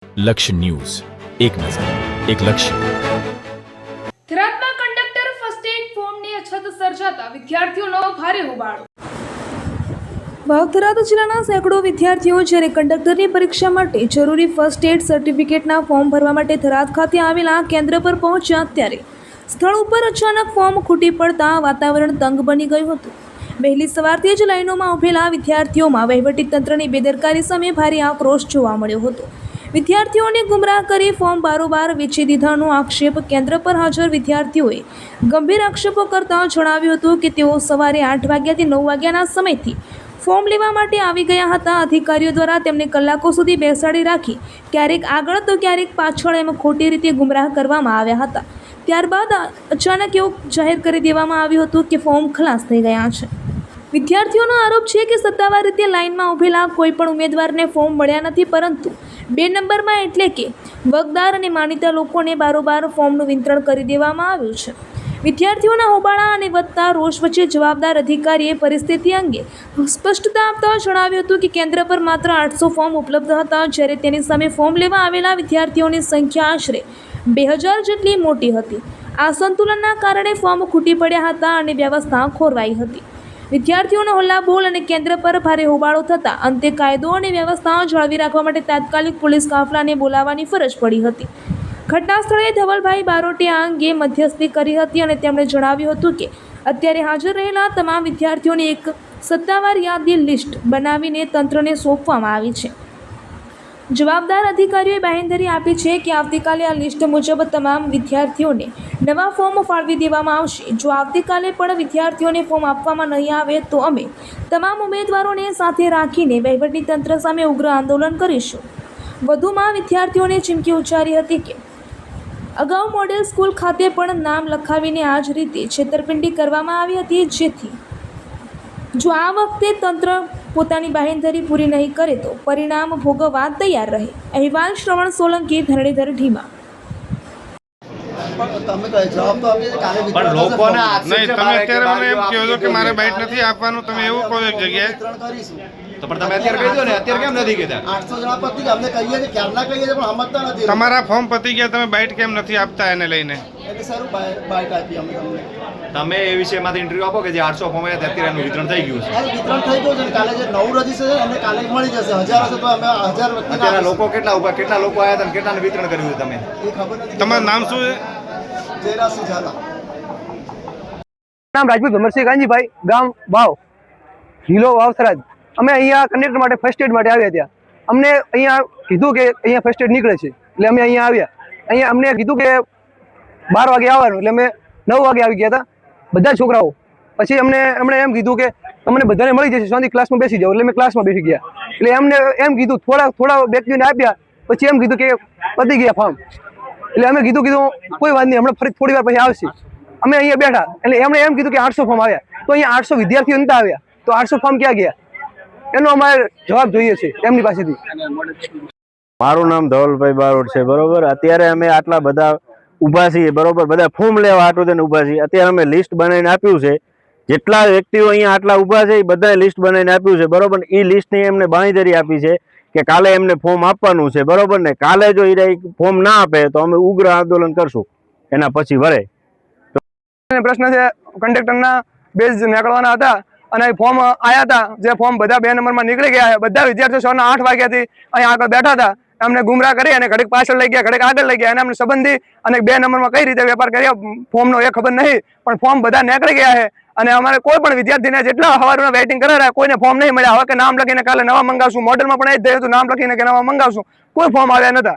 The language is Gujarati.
લક્ષ્ય ન્યૂઝ, એક નજર, એક લક્ષ્ય. થરાદમાં કંડક્ટર ફર્સ્ટ એડ ફોર્મની અછત સર્જાતા વિદ્યાર્થીઓનો ભારે હોબાળો. થરાદ જિલ્લાના સેંકડો વિદ્યાર્થીઓ જ્યારે કંડક્ટરની પરીક્ષા માટે જરૂરી ફર્સ્ટ એડ સર્ટિફિકેટના ફોર્મ ભરવા માટે થરાદ ખાતે આવેલા કેન્દ્ર પર પહોંચ્યા ત્યારે સ્થળ ઉપર અચાનક ફોર્મ ખૂટી પડતા વાતાવરણ તંગ બની ગયું હતું. વહેલી સવારથી જ લાઇનોમાં ઉભેલા વિદ્યાર્થીઓમાં વહીવટીતંત્રની બેદરકારી સામે ભારે આક્રોશ જોવા મળ્યો હતો. વિદ્યાર્થીઓને ગુમરાહ કરી ફોર્મ બારોબાર વેચી દીધાનો આક્ષેપ કેન્દ્ર પર હાજર વિદ્યાર્થીઓએ ગંભીર આક્ષેપો કરતા જણાવ્યું હતું કે તેઓ સવારે 8 વાગ્યાથી 9 વાગ્યાના સમયથી ફોર્મ લેવા માટે આવી ગયા હતા. અધિકારીઓ દ્વારા તેમને કલાકો સુધી બેસાડી રાખી ક્યારેક આગળ તો ક્યારેક પાછળ એમ ખોટી રીતે ગુમરાહ કરવામાં આવ્યા હતા. ત્યારબાદ અચાનક એવું જાહેર કરી દેવામાં આવ્યું હતું કે ફોર્મ ખલાસ થઈ ગયા છે. વિદ્યાર્થીઓનો આરોપ છે કે સત્તાવાર રીતે લાઇનમાં ઊભેલા કોઈ પણ ઉમેદવારને ફોર્મ મળ્યા નથી, પરંતુ 2 નંબરમાં એટલે કે વગદાર અને માનીતા લોકોને બારોબાર ફોર્મનું વિતરણ કરી દેવામાં આવ્યું છે. વિદ્યાર્થીઓના હોબાળા અને વધતા રોષ વચ્ચે જવાબદાર અધિકારીએ પરિસ્થિતિ અંગે સ્પષ્ટતા આપતા જણાવ્યું હતું કે કેન્દ્ર પર માત્ર 800 ફોર્મ ઉપલબ્ધ હતા, જ્યારે તેની સામે ફોર્મ લેવા આવેલા વિદ્યાર્થીઓની સંખ્યા આશરે 2000 જેટલી મોટી હતી. આ સંતુલનના કારણે ફોર્મ ખૂટી પડ્યા હતા અને વ્યવસ્થા ખોરવાઈ હતી. વિદ્યાર્થીઓનો હોલ્લાબોલ અને કેન્દ્ર પર ભારે હોબાળો થતાં અંતે કાયદો અને વ્યવસ્થા જાળવી રાખવા માટે તાત્કાલિક પોલીસ કાફલાને બોલાવવાની ફરજ પડી હતી. ઘટના સ્થળે ધવલભાઈ બારોટે આ અંગે મધ્યસ્થી કરી હતી અને તેમણે જણાવ્યું હતું કે અત્યારે હાજર રહેલા તમામ વિદ્યાર્થીઓની એક સત્તાવાર યાદી લિસ્ટ બનાવીને તંત્રને સોંપવામાં આવી છે. જવાબદાર અધિકારીઓએ બાંહેધરી આપી છે કે આવતીકાલે આ લિસ્ટ મુજબ તમામ વિદ્યાર્થીઓને નવા ફોર્મ ફાળવી દેવામાં આવશે. જો આવતીકાલે પણ વિદ્યાર્થીઓને ફોર્મ આપવામાં નહીં આવે તો અમે તમામ ઉમેદવારોને સાથે રાખીને વહીવટીતંત્ર સામે ઉગ્ર આંદોલન કરીશું. વધુમાં વિદ્યાર્થીઓને ચીમકી ઉચ્ચારી હતી કે અગાઉ મોડેલ સ્કૂલ ખાતે પણ નામ લખાવીને આ જ રીતે છેતરપિંડી કરવામાં આવી હતી, જેથી જો આ વખતે તંત્ર પોતાની બાંહેધરી પૂરી નહીં કરે તો પરિણામ ભોગવવા તૈયાર રહે. અહેવાલ શ્રવણ સોલંકી, ધરણીધર ઢીમા. પણ લોકોના આક્ષેપ નહીં, તમે અત્યારે મને એમ કહો છો કે મારે બાઇટ નથી આપવાનું, તમે એવું કહો એક જગ્યાએ. તો પણ તમે અત્યારે કહી દો ને, અત્યારે કેમ નથી કહેતા? 800 જણા પતી ગયા, અમને કહીએ છીએ ક્યારના કહીએ છીએ પણ સમજતા નથી. તમારા ફોર્મ પતી ગયા, તમે બાઇટ કેમ નથી આપતા એને લઈને? એટલે સારું બાઇટ આપી અમે તમને. તમે એ વિષયમાંથી ઇન્ટરવ્યુ આપો કે જે 800 ફોર્મ આવ્યા અત્યારે એનું વિતરણ થઈ ગયું છે. હા, વિતરણ થઈ ગયું છે ને કાલે જે નવું રજીસ્ટર છે એમને કાલે મળી જશે. 1000 હશે તો અમે 1000 વ્યક્તિને અત્યારે લોકો કેટલા ઉભા, કેટલા લોકો આવ્યા હતા અને કેટલાને વિતરણ કર્યું છે તમે? એ ખબર નથી. તમારું નામ શું છે? જયરાજસિંહ ઝાલા. નામ રાજપૂત ભમરસિંહ કાંજીભાઈ, ગામ વાવ, જિલ્લો વાવથરાજ. અમે અહીંયા કંડક્ટર માટે ફર્સ્ટ એડ માટે આવ્યા. ત્યાં અમને અહીંયા કીધું કે અહીંયા ફર્સ્ટ એડ નીકળે છે, એટલે અમે અહીંયા આવ્યા. અહીંયા અમને કીધું કે 12 વાગે આવવાનું, એટલે અમે 9 વાગે આવી ગયા હતા બધા છોકરાઓ. પછી એમણે એમ કીધું કે તમને બધાને મળી જશે, શાંતિ ક્લાસમાં બેસી જાઓ. એટલે અમે ક્લાસમાં બેસી ગયા. એટલે એમને એમ કીધું, થોડા વ્યક્તિઓને આપ્યા. પછી એમ કીધું કે પતી ગયા ફોર્મ. એટલે અમે કીધું કોઈ વાત નહીં, હમણાં ફરી થોડી વાર પછી આવશે. અમે અહીંયા બેઠા, એટલે એમણે એમ કીધું કે 800 ફોર્મ આવ્યા. તો અહીંયા 800 વિદ્યાર્થીઓ નતા આવ્યા, તો 800 ફોર્મ ક્યાં ગયા? એનો અમારે જવાબ જોઈએ છે એમની પાસેથી. મારું નામ ધવલભાઈ બારોટ છે, બરોબર. અત્યારે અમે આટલા બધા ઊભા છીએ, બરોબર, બધા ફોર્મ લેવા આટલું તેને ઊભા છીએ. અત્યારે અમે લિસ્ટ બનાવીને આપ્યું છે, જેટલા વ્યક્તિઓ અહીંયા આટલા ઊભા છે એ બધાએ લિસ્ટ બનાવીને આપ્યું છે, બરોબર. એ લિસ્ટની એમને બાંહેધરી આપી છે કે કાલે એમને ફોર્મ આપવાનું છે, બરોબર ને. કાલે જો એ ફોર્મ ના આપે તો અમે ઉગ્ર આંદોલન કરશું એના પછી વરે. પ્રશ્ન છે, કંડક્ટરના બેઝ નીકળવાના હતા અને ફોર્મ આવ્યા હતા. જે ફોર્મ બધા 2 નંબરમાં નીકળી ગયા. બધા વિદ્યાર્થીઓ સવારના 8 વાગ્યાથી અહીંયા આગળ બેઠા હતા. અમને ગુમરાહ કરી અને ઘડીક પાછળ લઈ ગયા, ઘડીક આગળ લઈ ગયા. અને અમને સંબંધી અને 2 નંબરમાં કઈ રીતે વેપાર કર્યા ફોર્મનો એ ખબર નહીં, પણ ફોર્મ બધા નીકળી ગયા છે. અને અમારે કોઈ પણ વિદ્યાર્થીને જેટલા સવારના વેઇટિંગ કરાવ્યા, કોઈને ફોર્મ નહીં મળ્યા. હવે કે નામ લખીને કાલે નવા મંગાવશું, મોડેલમાં પણ એ જ થયું હતું, નામ લખીને કે નવા મંગાવશું, કોઈ ફોર્મ આવ્યા નતા.